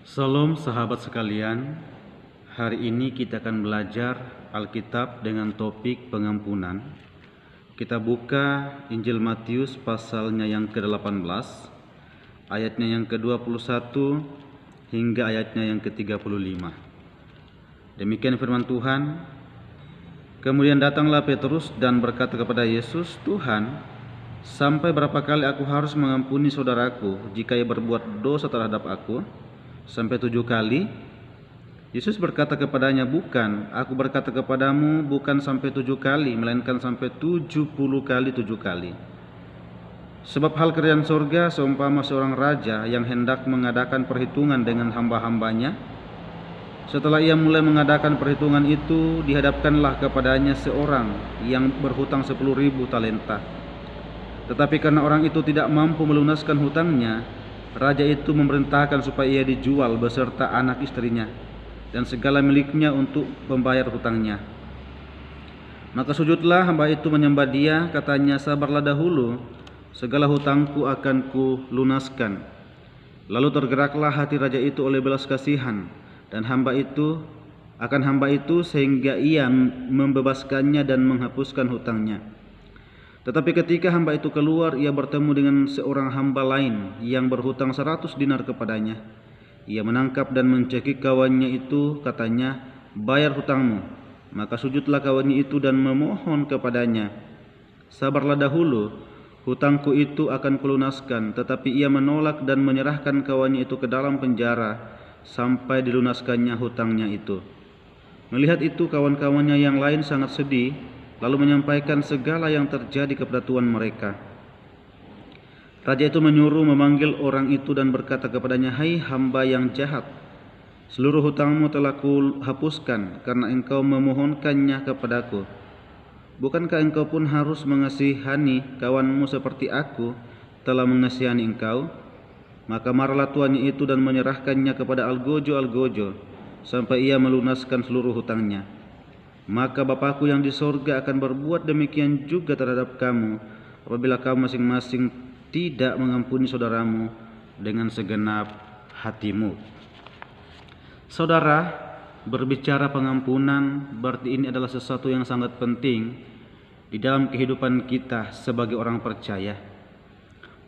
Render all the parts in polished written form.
Salam sahabat sekalian, hari ini kita akan belajar Alkitab dengan topik pengampunan. Kita buka Injil Matius pasalnya yang ke-18, ayatnya yang ke-21 hingga ayatnya yang ke-35. Demikian firman Tuhan. Kemudian datanglah Petrus dan berkata kepada Yesus, "Tuhan, sampai berapa kali aku harus mengampuni saudaraku jika ia berbuat dosa terhadap aku? Sampai 7 kali?" Yesus berkata kepadanya, "Bukan, aku berkata kepadamu, bukan sampai 7 kali, melainkan sampai 70 kali 7 kali. Sebab hal kerajaan sorga seumpama seorang raja yang hendak mengadakan perhitungan dengan hamba-hambanya. Setelah ia mulai mengadakan perhitungan itu, dihadapkanlah kepadanya seorang yang berhutang 10.000 talenta. Tetapi karena orang itu tidak mampu melunaskan hutangnya, raja itu memerintahkan supaya ia dijual beserta anak istrinya dan segala miliknya untuk membayar hutangnya. Maka sujudlah hamba itu menyembah dia, katanya, 'Sabarlah dahulu, segala hutangku akan kulunaskan.' Lalu tergeraklah hati raja itu oleh belas kasihan dan hamba itu sehingga ia membebaskannya dan menghapuskan hutangnya. Tetapi ketika hamba itu keluar, ia bertemu dengan seorang hamba lain yang berhutang 100 dinar kepadanya. Ia menangkap dan mencekik kawannya itu, katanya, 'Bayar hutangmu.' Maka sujudlah kawannya itu dan memohon kepadanya, 'Sabarlah dahulu, hutangku itu akan kulunaskan.' Tetapi ia menolak dan menyerahkan kawannya itu ke dalam penjara sampai dilunaskannya hutangnya itu. Melihat itu, kawan-kawannya yang lain sangat sedih, lalu menyampaikan segala yang terjadi kepada tuan mereka. Raja itu menyuruh memanggil orang itu dan berkata kepadanya, 'Hai hamba yang jahat, seluruh hutangmu telah kuhapuskan karena engkau memohonkannya kepadaku. Bukankah engkau pun harus mengasihani kawanmu seperti aku telah mengasihani engkau?' Maka marahlah tuannya itu dan menyerahkannya kepada algojo-algojo sampai ia melunaskan seluruh hutangnya. Maka Bapakku yang di sorga akan berbuat demikian juga terhadap kamu apabila kamu masing-masing tidak mengampuni saudaramu dengan segenap hatimu." Saudara, berbicara pengampunan berarti ini adalah sesuatu yang sangat penting di dalam kehidupan kita sebagai orang percaya.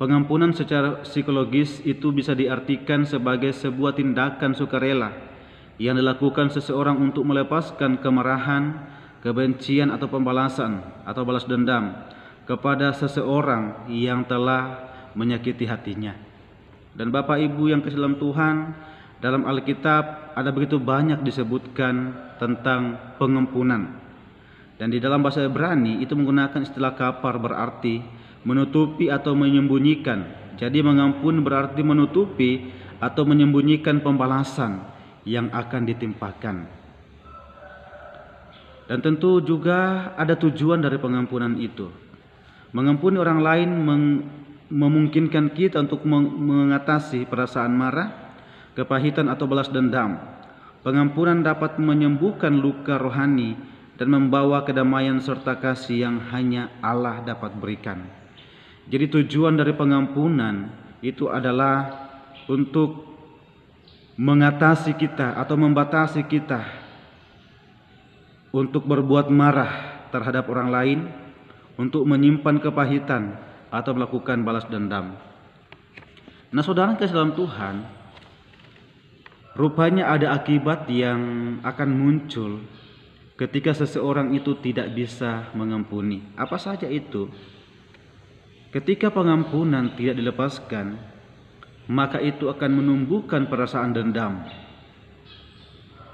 Pengampunan secara psikologis itu bisa diartikan sebagai sebuah tindakan sukarela yang dilakukan seseorang untuk melepaskan kemarahan, kebencian atau pembalasan atau balas dendam kepada seseorang yang telah menyakiti hatinya. Dan Bapak Ibu yang kasih dalam Tuhan, dalam Alkitab ada begitu banyak disebutkan tentang pengampunan. Dan di dalam bahasa Ibrani itu menggunakan istilah kapar, berarti menutupi atau menyembunyikan. Jadi mengampun berarti menutupi atau menyembunyikan pembalasan yang akan ditimpakan. Dan tentu juga ada tujuan dari pengampunan itu. Mengampuni orang lain memungkinkan kita untuk mengatasi perasaan marah, kepahitan atau balas dendam. Pengampunan dapat menyembuhkan luka rohani dan membawa kedamaian serta kasih yang hanya Allah dapat berikan. Jadi tujuan dari pengampunan itu adalah untuk mengatasi kita atau membatasi kita untuk berbuat marah terhadap orang lain, untuk menyimpan kepahitan atau melakukan balas dendam. Nah, saudara kasih dalam Tuhan, rupanya ada akibat yang akan muncul ketika seseorang itu tidak bisa mengampuni. Apa saja itu? Ketika pengampunan tidak dilepaskan, maka itu akan menumbuhkan perasaan dendam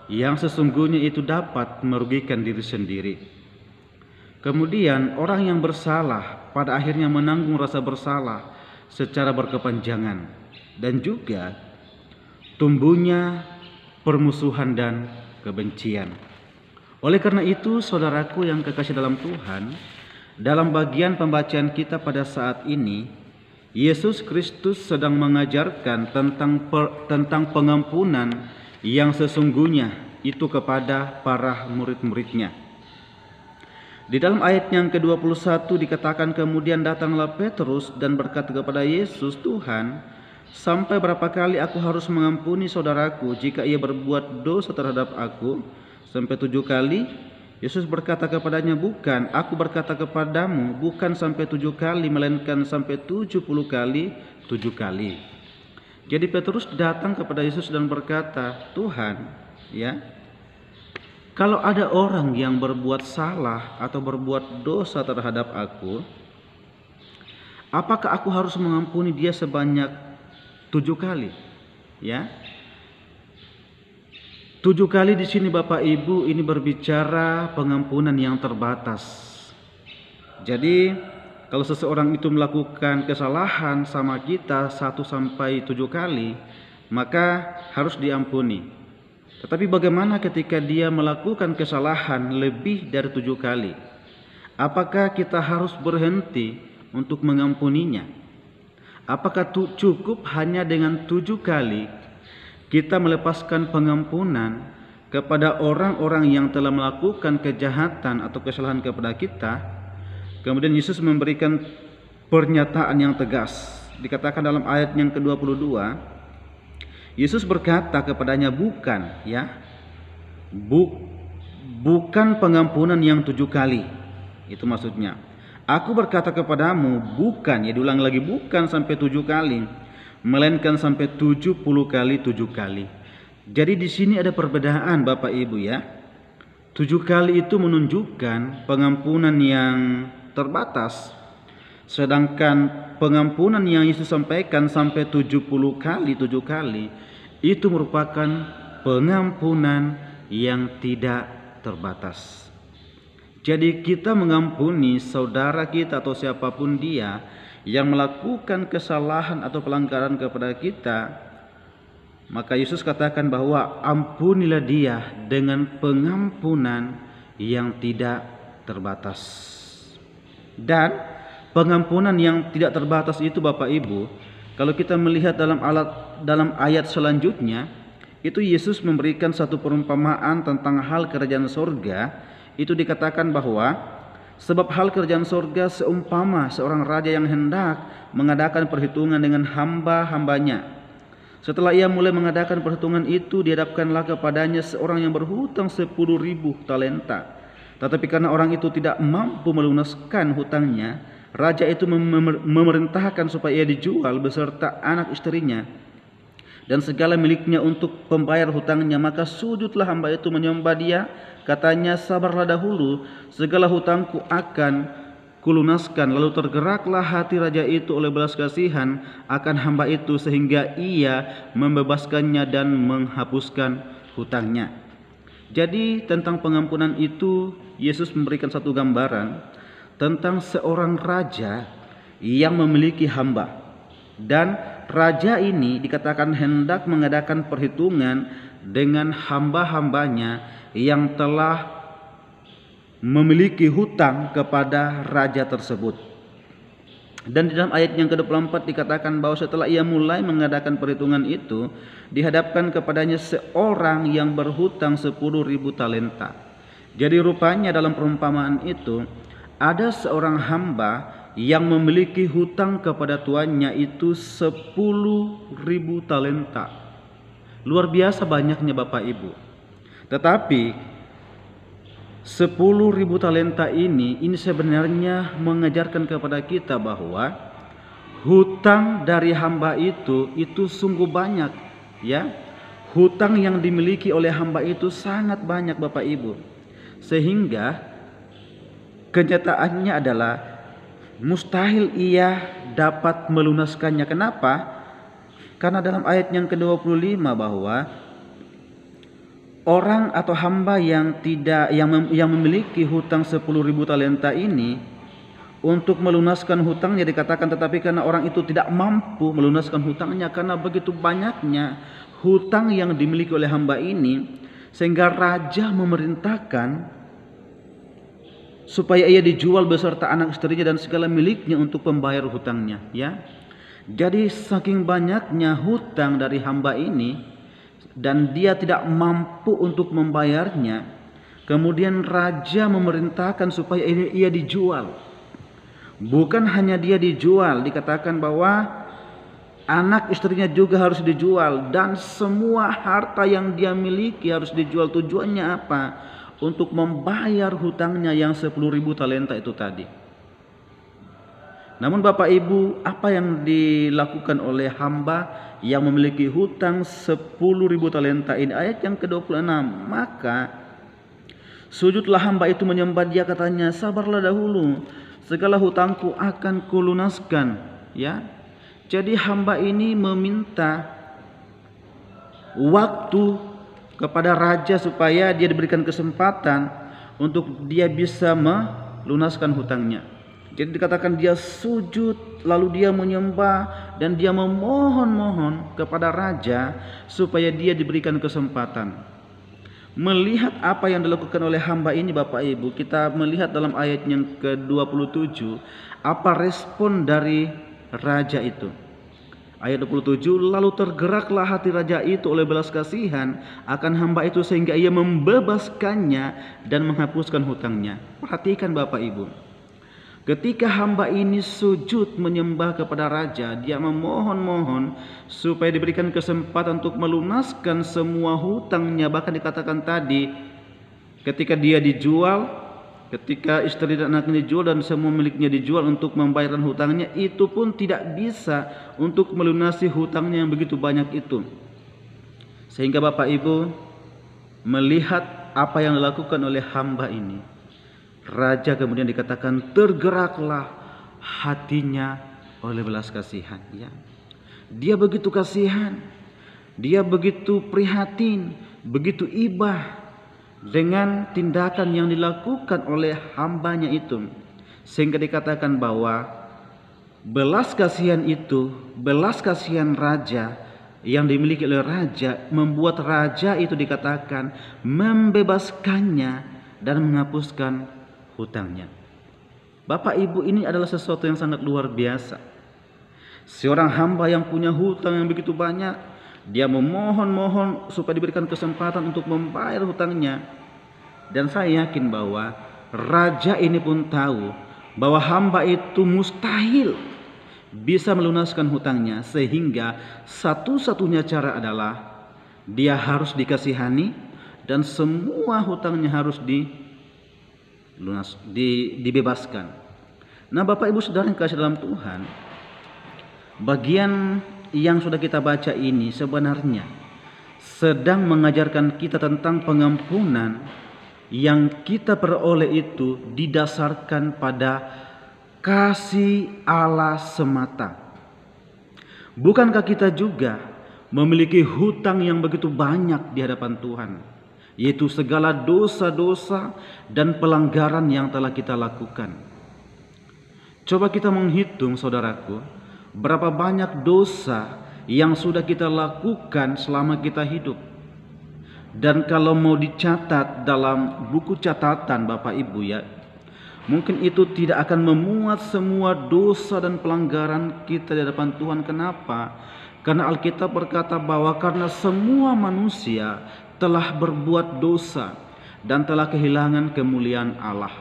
yang sesungguhnya itu dapat merugikan diri sendiri. Kemudian orang yang bersalah pada akhirnya menanggung rasa bersalah secara berkepanjangan, dan juga tumbuhnya permusuhan dan kebencian. Oleh karena itu, saudaraku yang kekasih dalam Tuhan, dalam bagian pembacaan kita pada saat ini, Yesus Kristus sedang mengajarkan tentang pengampunan yang sesungguhnya itu kepada para murid-muridnya. Di dalam ayat yang ke-21 dikatakan, kemudian datanglah Petrus dan berkata kepada Yesus, "Tuhan, Sampai berapa kali aku harus mengampuni saudaraku jika ia berbuat dosa terhadap aku? Sampai 7 kali? Yesus berkata kepadanya, bukan, aku berkata kepadamu, bukan sampai 7 kali, melainkan sampai 70 kali 7 kali. Jadi Petrus datang kepada Yesus dan berkata, Tuhan, ya, kalau ada orang yang berbuat salah atau berbuat dosa terhadap aku, apakah aku harus mengampuni dia sebanyak 7 kali? Ya, 7 kali di sini Bapak Ibu ini berbicara pengampunan yang terbatas. Jadi kalau seseorang itu melakukan kesalahan sama kita 1 sampai 7 kali, maka harus diampuni. Tetapi bagaimana ketika dia melakukan kesalahan lebih dari 7 kali? Apakah kita harus berhenti untuk mengampuninya? Apakah cukup hanya dengan 7 kali kita melepaskan pengampunan kepada orang-orang yang telah melakukan kejahatan atau kesalahan kepada kita? Kemudian Yesus memberikan pernyataan yang tegas. Dikatakan dalam ayat yang ke-22, Yesus berkata kepadanya, bukan, ya, bukan pengampunan yang 7 kali. Itu maksudnya. Aku berkata kepadamu, bukan, ya diulang lagi, bukan sampai 7 kali, melainkan sampai 70 kali 7 kali. Jadi di sini ada perbedaan Bapak Ibu, ya. 7 kali itu menunjukkan pengampunan yang terbatas, sedangkan pengampunan yang Yesus sampaikan sampai 70 kali 7 kali itu merupakan pengampunan yang tidak terbatas. Jadi kita mengampuni saudara kita atau siapapun dia yang melakukan kesalahan atau pelanggaran kepada kita, maka Yesus katakan bahwa ampunilah dia dengan pengampunan yang tidak terbatas. Dan pengampunan yang tidak terbatas itu Bapak Ibu, kalau kita melihat dalam ayat selanjutnya, itu Yesus memberikan satu perumpamaan tentang hal kerajaan sorga. Itu dikatakan bahwa sebab hal kerajaan sorga seumpama seorang raja yang hendak mengadakan perhitungan dengan hamba-hambanya. Setelah ia mulai mengadakan perhitungan itu, dihadapkanlah kepadanya seorang yang berhutang 10.000 talenta. Tetapi karena orang itu tidak mampu melunaskan hutangnya, raja itu memerintahkan supaya ia dijual beserta anak istrinya dan segala miliknya untuk pembayar hutangnya. Maka sujudlah hamba itu menyembah dia, katanya, sabarlah dahulu, segala hutangku akan kulunaskan. Lalu tergeraklah hati raja itu oleh belas kasihan akan hamba itu, sehingga ia membebaskannya dan menghapuskan hutangnya. Jadi tentang pengampunan itu Yesus memberikan satu gambaran tentang seorang raja yang memiliki hamba, dan raja ini dikatakan hendak mengadakan perhitungan dengan hamba-hambanya yang telah memiliki hutang kepada raja tersebut. Dan di dalam ayat yang ke-24 dikatakan bahwa setelah ia mulai mengadakan perhitungan itu, dihadapkan kepadanya seorang yang berhutang 10.000 talenta. Jadi rupanya dalam perumpamaan itu ada seorang hamba yang memiliki hutang kepada tuannya itu 10.000 talenta. Luar biasa banyaknya Bapak Ibu. Tetapi 10.000 talenta ini sebenarnya mengajarkan kepada kita bahwa hutang dari hamba itu sungguh banyak, ya. Hutang yang dimiliki oleh hamba itu sangat banyak Bapak Ibu. Sehingga kenyataannya adalah mustahil ia dapat melunaskannya. Kenapa? Karena dalam ayat yang ke-25 bahwa orang atau hamba yang memiliki hutang 10.000 talenta ini untuk melunaskan hutangnya dikatakan, tetapi karena orang itu tidak mampu melunaskan hutangnya karena begitu banyaknya hutang yang dimiliki oleh hamba ini, sehingga raja memerintahkan supaya ia dijual beserta anak istrinya dan segala miliknya untuk pembayar hutangnya, ya. Jadi saking banyaknya hutang dari hamba ini dan dia tidak mampu untuk membayarnya, kemudian raja memerintahkan supaya ia dijual. Bukan hanya dia dijual, dikatakan bahwa anak istrinya juga harus dijual, dan semua harta yang dia miliki harus dijual. Tujuannya apa? Untuk membayar hutangnya yang 10.000 talenta itu tadi. Namun Bapak Ibu, apa yang dilakukan oleh hamba yang memiliki hutang 10.000 talenta ini? Ayat yang ke-26, maka sujudlah hamba itu menyembah dia, katanya, sabarlah dahulu, segala hutangku akan kulunaskan. Ya, jadi hamba ini meminta waktu kepada raja supaya dia diberikan kesempatan untuk dia bisa melunaskan hutangnya. Jadi dikatakan dia sujud, lalu dia menyembah dan dia memohon-mohon kepada raja supaya dia diberikan kesempatan. Melihat apa yang dilakukan oleh hamba ini Bapak Ibu, kita melihat dalam ayat yang ke-27 apa respon dari raja itu. Ayat 27, lalu tergeraklah hati raja itu oleh belas kasihan akan hamba itu sehingga ia membebaskannya dan menghapuskan hutangnya. Perhatikan Bapak Ibu, ketika hamba ini sujud menyembah kepada raja, dia memohon-mohon supaya diberikan kesempatan untuk melunaskan semua hutangnya. Bahkan dikatakan tadi, ketika dia dijual, ketika istri dan anaknya dijual dan semua miliknya dijual untuk membayarkan hutangnya, itu pun tidak bisa untuk melunasi hutangnya yang begitu banyak itu. Sehingga Bapak Ibu melihat apa yang dilakukan oleh hamba ini, raja kemudian dikatakan tergeraklah hatinya oleh belas kasihan. Ya, dia begitu kasihan, dia begitu prihatin, begitu ibah dengan tindakan yang dilakukan oleh hambanya itu, sehingga dikatakan bahwa belas kasihan itu, belas kasihan raja yang dimiliki oleh raja, membuat raja itu dikatakan membebaskannya dan menghapuskan hutangnya. Bapak Ibu, ini adalah sesuatu yang sangat luar biasa. Seorang hamba yang punya hutang yang begitu banyak, dia memohon-mohon supaya diberikan kesempatan untuk membayar hutangnya. Dan saya yakin bahwa raja ini pun tahu bahwa hamba itu mustahil bisa melunaskan hutangnya, sehingga satu-satunya cara adalah dia harus dikasihani dan semua hutangnya harus dibebaskan. Nah Bapak Ibu Saudara yang kasih dalam Tuhan, bagian yang sudah kita baca ini sebenarnya sedang mengajarkan kita tentang pengampunan yang kita peroleh itu didasarkan pada kasih Allah semata. Bukankah kita juga memiliki hutang yang begitu banyak di hadapan Tuhan, yaitu segala dosa-dosa dan pelanggaran yang telah kita lakukan. Coba kita menghitung saudaraku, berapa banyak dosa yang sudah kita lakukan selama kita hidup. Dan kalau mau dicatat dalam buku catatan Bapak Ibu ya, mungkin itu tidak akan memuat semua dosa dan pelanggaran kita di hadapan Tuhan. Kenapa? Karena Alkitab berkata bahwa karena semua manusia telah berbuat dosa dan telah kehilangan kemuliaan Allah.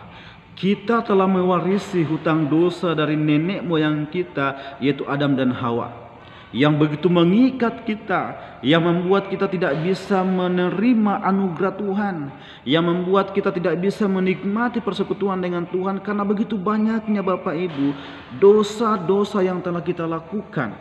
Kita telah mewarisi hutang dosa dari nenek moyang kita, yaitu Adam dan Hawa, yang begitu mengikat kita, yang membuat kita tidak bisa menerima anugerah Tuhan, yang membuat kita tidak bisa menikmati persekutuan dengan Tuhan karena begitu banyaknya Bapak Ibu dosa-dosa yang telah kita lakukan.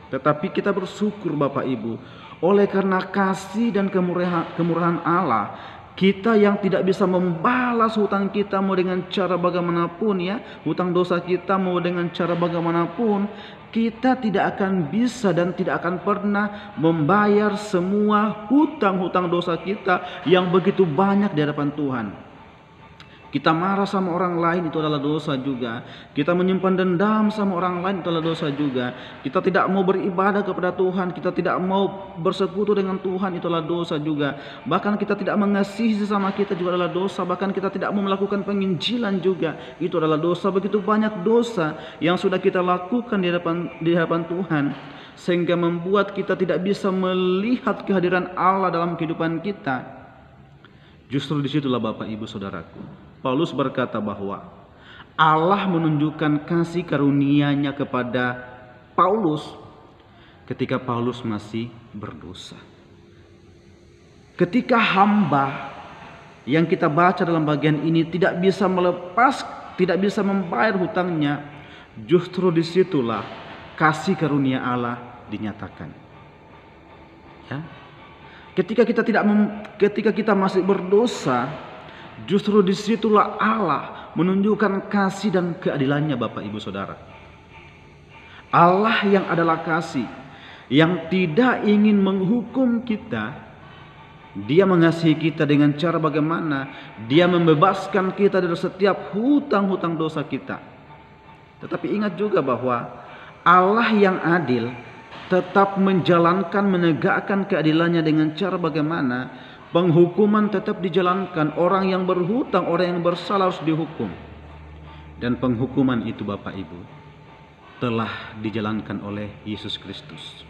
Tetapi kita bersyukur Bapak Ibu, oleh karena kasih dan kemurahan Allah, kita yang tidak bisa membalas hutang kita mau dengan cara bagaimanapun ya, hutang dosa kita mau dengan cara bagaimanapun, kita tidak akan bisa dan tidak akan pernah membayar semua hutang-hutang dosa kita yang begitu banyak di hadapan Tuhan. Kita marah sama orang lain, itu adalah dosa juga. Kita menyimpan dendam sama orang lain, itu adalah dosa juga. Kita tidak mau beribadah kepada Tuhan, kita tidak mau bersekutu dengan Tuhan, itu adalah dosa juga. Bahkan kita tidak mengasihi sesama kita juga adalah dosa. Bahkan kita tidak mau melakukan penginjilan juga, itu adalah dosa. Begitu banyak dosa yang sudah kita lakukan di hadapan Tuhan, sehingga membuat kita tidak bisa melihat kehadiran Allah dalam kehidupan kita. Justru disitulah Bapak Ibu Saudaraku, Paulus berkata bahwa Allah menunjukkan kasih karunia-Nya kepada Paulus ketika Paulus masih berdosa. Ketika hamba yang kita baca dalam bagian ini tidak bisa membayar hutangnya, justru disitulah kasih karunia Allah dinyatakan. Ya. Ketika kita masih berdosa, justru disitulah Allah menunjukkan kasih dan keadilannya, Bapak Ibu Saudara. Allah yang adalah kasih, yang tidak ingin menghukum kita, Dia mengasihi kita dengan cara bagaimana Dia membebaskan kita dari setiap hutang-hutang dosa kita. Tetapi ingat juga bahwa Allah yang adil tetap menegakkan keadilannya dengan cara bagaimana penghukuman tetap dijalankan. Orang yang berhutang, orang yang bersalah harus dihukum. Dan penghukuman itu, Bapak Ibu, telah dijalankan oleh Yesus Kristus.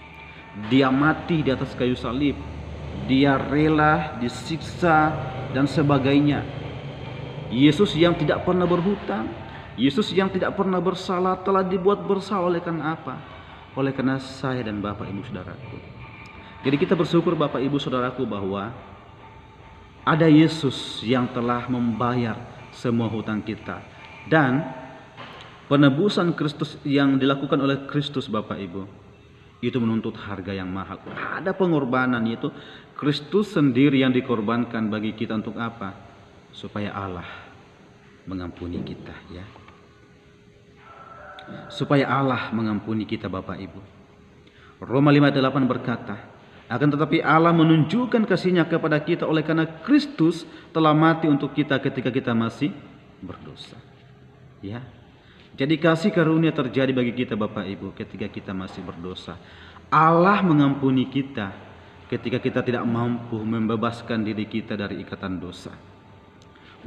Dia mati di atas kayu salib, Dia rela disiksa dan sebagainya. Yesus yang tidak pernah berhutang, Yesus yang tidak pernah bersalah telah dibuat bersalah oleh karena apa? Oleh karena saya dan Bapak Ibu Saudaraku. Jadi kita bersyukur Bapak Ibu Saudaraku bahwa ada Yesus yang telah membayar semua hutang kita. Dan penebusan Kristus yang dilakukan oleh Kristus, Bapak Ibu, itu menuntut harga yang mahal. Ada pengorbanan, yaitu Kristus sendiri yang dikorbankan bagi kita untuk apa? Supaya Allah mengampuni kita, ya. Supaya Allah mengampuni kita, Bapak Ibu. Roma 5:8 berkata, akan tetapi Allah menunjukkan kasih-Nya kepada kita oleh karena Kristus telah mati untuk kita ketika kita masih berdosa. Ya. Jadi kasih karunia terjadi bagi kita, Bapak Ibu, ketika kita masih berdosa. Allah mengampuni kita ketika kita tidak mampu membebaskan diri kita dari ikatan dosa.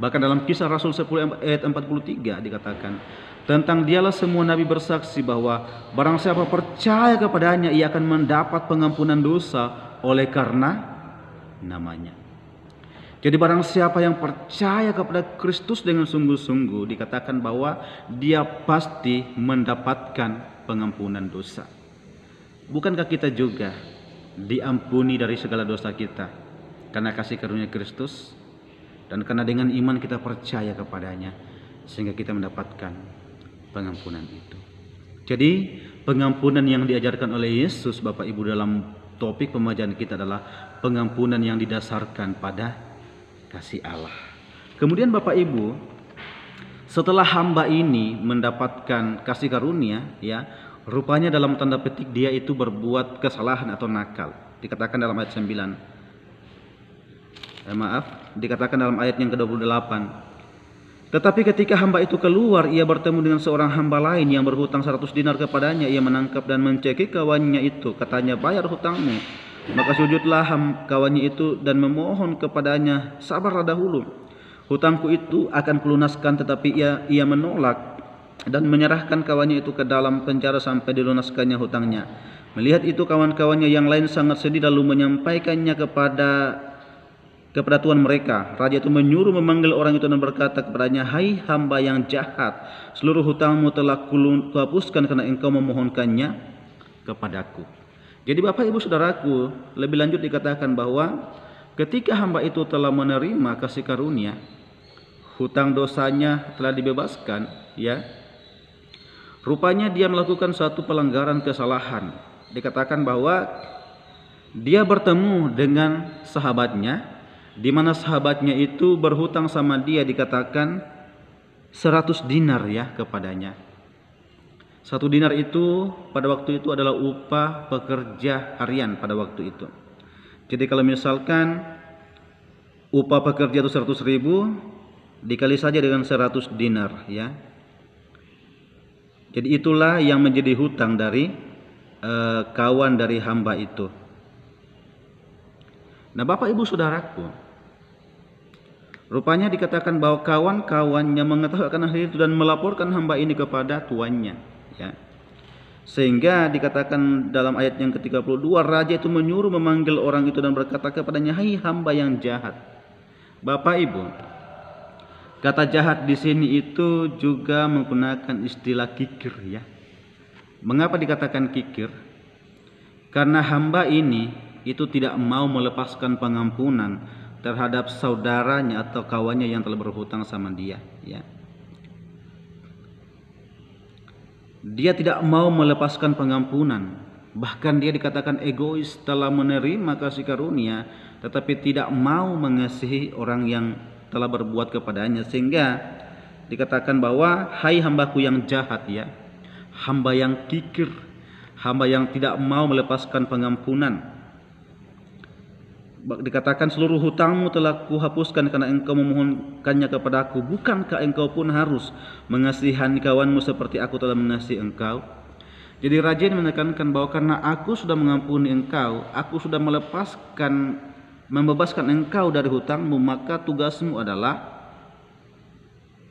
Bahkan dalam Kisah Rasul 10 ayat 43 dikatakan, tentang Dialah semua nabi bersaksi bahwa barang siapa percaya kepadanya ia akan mendapat pengampunan dosa oleh karena namanya. Jadi barang siapa yang percaya kepada Kristus dengan sungguh-sungguh, dikatakan bahwa dia pasti mendapatkan pengampunan dosa. Bukankah kita juga diampuni dari segala dosa kita karena kasih karunia Kristus, dan karena dengan iman kita percaya kepadanya sehingga kita mendapatkan pengampunan itu. Jadi pengampunan yang diajarkan oleh Yesus, Bapak Ibu, dalam topik pembacaan kita adalah pengampunan yang didasarkan pada kasih Allah. Kemudian Bapak Ibu, setelah hamba ini mendapatkan kasih karunia, ya, rupanya dalam tanda petik dia itu berbuat kesalahan atau nakal. Dikatakan dalam ayat 9. Dikatakan dalam ayat yang ke-28. Tetapi ketika hamba itu keluar, ia bertemu dengan seorang hamba lain yang berhutang 100 dinar kepadanya. Ia menangkap dan mencekik kawannya itu. Katanya, bayar hutangmu. Maka sujudlah kawannya itu dan memohon kepadanya, sabarlah dahulu, hutangku itu akan kulunaskan. Tetapi ia menolak dan menyerahkan kawannya itu ke dalam penjara sampai dilunaskannya hutangnya. Melihat itu kawan-kawannya yang lain sangat sedih, lalu menyampaikannya kepada tuan mereka. Raja itu menyuruh memanggil orang itu dan berkata kepadanya, hai hamba yang jahat, seluruh hutangmu telah kuhapuskan karena engkau memohonkannya kepadaku. Jadi Bapak Ibu Saudaraku, lebih lanjut dikatakan bahwa ketika hamba itu telah menerima kasih karunia, hutang dosanya telah dibebaskan, ya. Rupanya dia melakukan satu pelanggaran kesalahan. Dikatakan bahwa dia bertemu dengan sahabatnya, di mana sahabatnya itu berhutang sama dia, dikatakan 100 dinar, ya, kepadanya. 1 dinar itu pada waktu itu adalah upah pekerja harian pada waktu itu. Jadi kalau misalkan upah pekerja itu 100.000, dikali saja dengan 100 dinar, ya. Jadi itulah yang menjadi hutang dari kawan dari hamba itu. Nah Bapak Ibu Saudaraku, rupanya dikatakan bahwa kawan-kawannya mengetahui akan hal itu dan melaporkan hamba ini kepada tuannya, ya. Sehingga dikatakan dalam ayat yang ke-32, raja itu menyuruh memanggil orang itu dan berkata kepadanya, hai hamba yang jahat. Bapak Ibu, kata jahat di sini itu juga menggunakan istilah kikir, ya. Mengapa dikatakan kikir? Karena hamba ini itu tidak mau melepaskan pengampunan terhadap saudaranya atau kawannya yang telah berhutang sama dia, ya. Dia tidak mau melepaskan pengampunan, bahkan dia dikatakan egois, telah menerima kasih karunia tetapi tidak mau mengasihi orang yang telah berbuat kepadanya, sehingga dikatakan bahwa hai hambaku yang jahat, ya, hamba yang kikir, hamba yang tidak mau melepaskan pengampunan. Dikatakan seluruh hutangmu telah kuhapuskan karena engkau memohonkannya kepadaku. Bukankah engkau pun harus mengasihani kawanmu seperti aku telah mengasihi engkau? Jadi raja ini menekankan bahwa karena aku sudah mengampuni engkau, aku sudah membebaskan engkau dari hutangmu, maka tugasmu adalah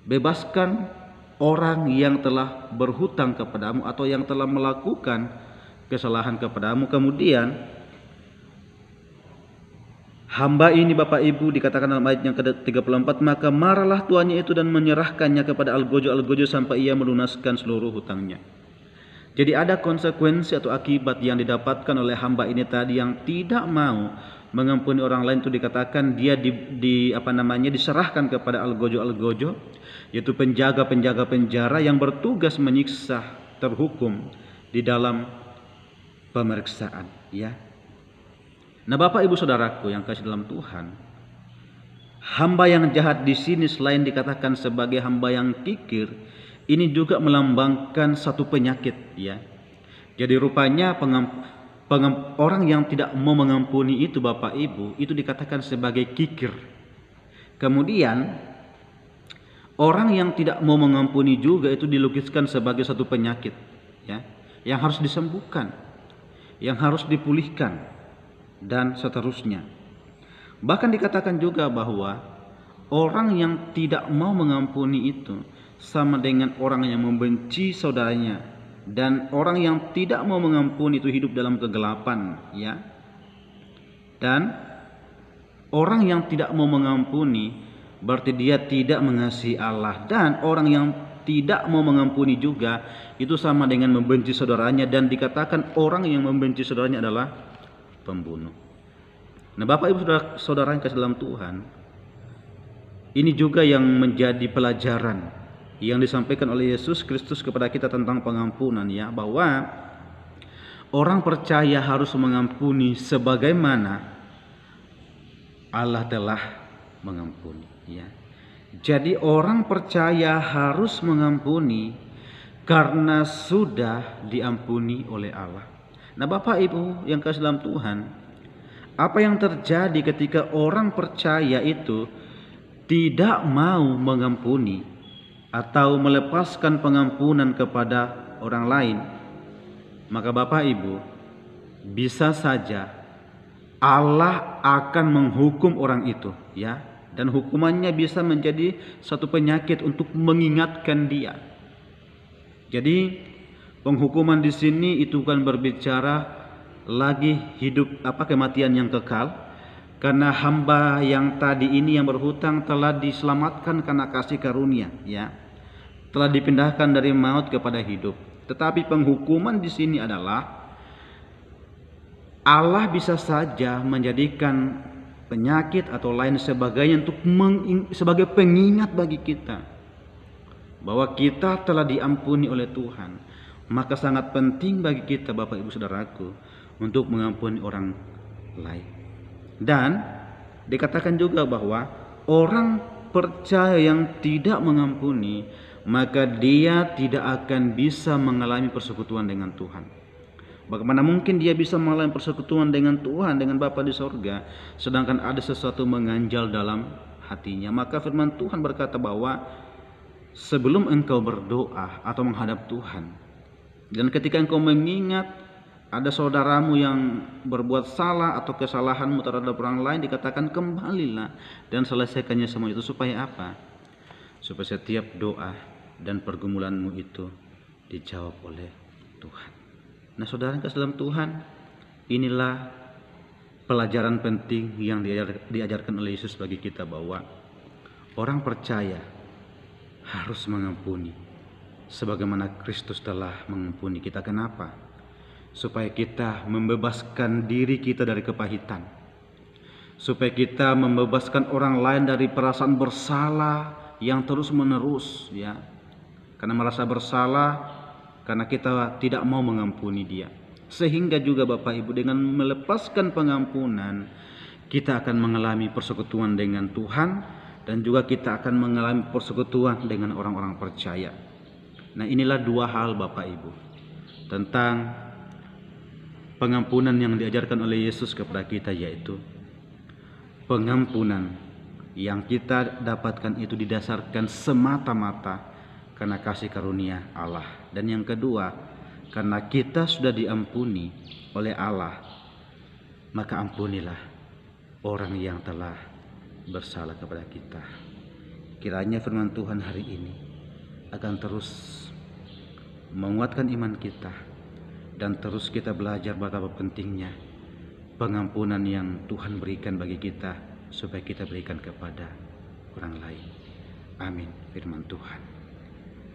bebaskan orang yang telah berhutang kepadamu atau yang telah melakukan kesalahan kepadamu. Kemudian hamba ini, Bapak Ibu, dikatakan dalam ayat yang ke-34, maka marahlah tuannya itu dan menyerahkannya kepada algojo-algojo sampai ia melunaskan seluruh hutangnya. Jadi ada konsekuensi atau akibat yang didapatkan oleh hamba ini tadi yang tidak mau mengampuni orang lain. Itu dikatakan dia diserahkan kepada algojo-algojo, yaitu penjaga-penjaga penjara yang bertugas menyiksa terhukum di dalam pemeriksaan, ya. Nah, Bapak Ibu Saudaraku yang kasih dalam Tuhan, hamba yang jahat di sini selain dikatakan sebagai hamba yang kikir, ini juga melambangkan satu penyakit, ya. Jadi rupanya orang yang tidak mau mengampuni itu, Bapak Ibu, itu dikatakan sebagai kikir. Kemudian orang yang tidak mau mengampuni juga itu dilukiskan sebagai satu penyakit, ya, yang harus disembuhkan, yang harus dipulihkan, dan seterusnya. Bahkan dikatakan juga bahwa orang yang tidak mau mengampuni itu sama dengan orang yang membenci saudaranya, dan orang yang tidak mau mengampuni itu hidup dalam kegelapan, ya. Dan orang yang tidak mau mengampuni berarti dia tidak mengasihi Allah, dan orang yang tidak mau mengampuni juga itu sama dengan membenci saudaranya, dan dikatakan orang yang membenci saudaranya adalah pembunuh. Nah, Bapak Ibu Saudara yang kasih dalam Tuhan, ini juga yang menjadi pelajaran yang disampaikan oleh Yesus Kristus kepada kita tentang pengampunan, ya, bahwa orang percaya harus mengampuni sebagaimana Allah telah mengampuni, ya. Jadi orang percaya harus mengampuni karena sudah diampuni oleh Allah. Nah, Bapak Ibu yang kasih dalam Tuhan, apa yang terjadi ketika orang percaya itu tidak mau mengampuni atau melepaskan pengampunan kepada orang lain? Maka Bapak Ibu, bisa saja Allah akan menghukum orang itu, ya, dan hukumannya bisa menjadi satu penyakit untuk mengingatkan dia. Jadi penghukuman di sini itu bukan berbicara lagi kematian yang kekal, karena hamba yang tadi ini yang berhutang telah diselamatkan karena kasih karunia, ya, telah dipindahkan dari maut kepada hidup. Tetapi penghukuman di sini adalah Allah bisa saja menjadikan penyakit atau lain sebagainya untuk sebagai pengingat bagi kita bahwa kita telah diampuni oleh Tuhan. Maka sangat penting bagi kita, Bapak Ibu Saudaraku, untuk mengampuni orang lain. Dan dikatakan juga bahwa orang percaya yang tidak mengampuni, maka dia tidak akan bisa mengalami persekutuan dengan Tuhan. Bagaimana mungkin dia bisa mengalami persekutuan dengan Tuhan, dengan Bapa di sorga, sedangkan ada sesuatu menganjal dalam hatinya? Maka firman Tuhan berkata bahwa sebelum engkau berdoa atau menghadap Tuhan, dan ketika engkau mengingat ada saudaramu yang berbuat salah atau kesalahanmu terhadap orang lain, dikatakan kembalilah dan selesaikannya semua itu. Supaya apa? Supaya setiap doa dan pergumulanmu itu dijawab oleh Tuhan. Nah, saudara kasih dalam Tuhan, inilah pelajaran penting yang diajarkan oleh Yesus bagi kita, bahwa orang percaya harus mengampuni sebagaimana Kristus telah mengampuni kita. Kenapa? supaya kita membebaskan diri kita dari kepahitan, supaya kita membebaskan orang lain dari perasaan bersalah yang terus menerus, ya, karena merasa bersalah karena kita tidak mau mengampuni dia. Sehingga juga Bapak Ibu, dengan melepaskan pengampunan, kita akan mengalami persekutuan dengan Tuhan, dan juga kita akan mengalami persekutuan dengan orang-orang percaya. Nah, inilah dua hal Bapak Ibu tentang pengampunan yang diajarkan oleh Yesus kepada kita, yaitu pengampunan yang kita dapatkan itu didasarkan semata-mata karena kasih karunia Allah. Dan yang kedua, karena kita sudah diampuni oleh Allah, maka ampunilah orang yang telah bersalah kepada kita. Kiranya firman Tuhan hari ini akan terus menguatkan iman kita, dan terus kita belajar betapa pentingnya pengampunan yang Tuhan berikan bagi kita, supaya kita berikan kepada orang lain. Amin. Firman Tuhan.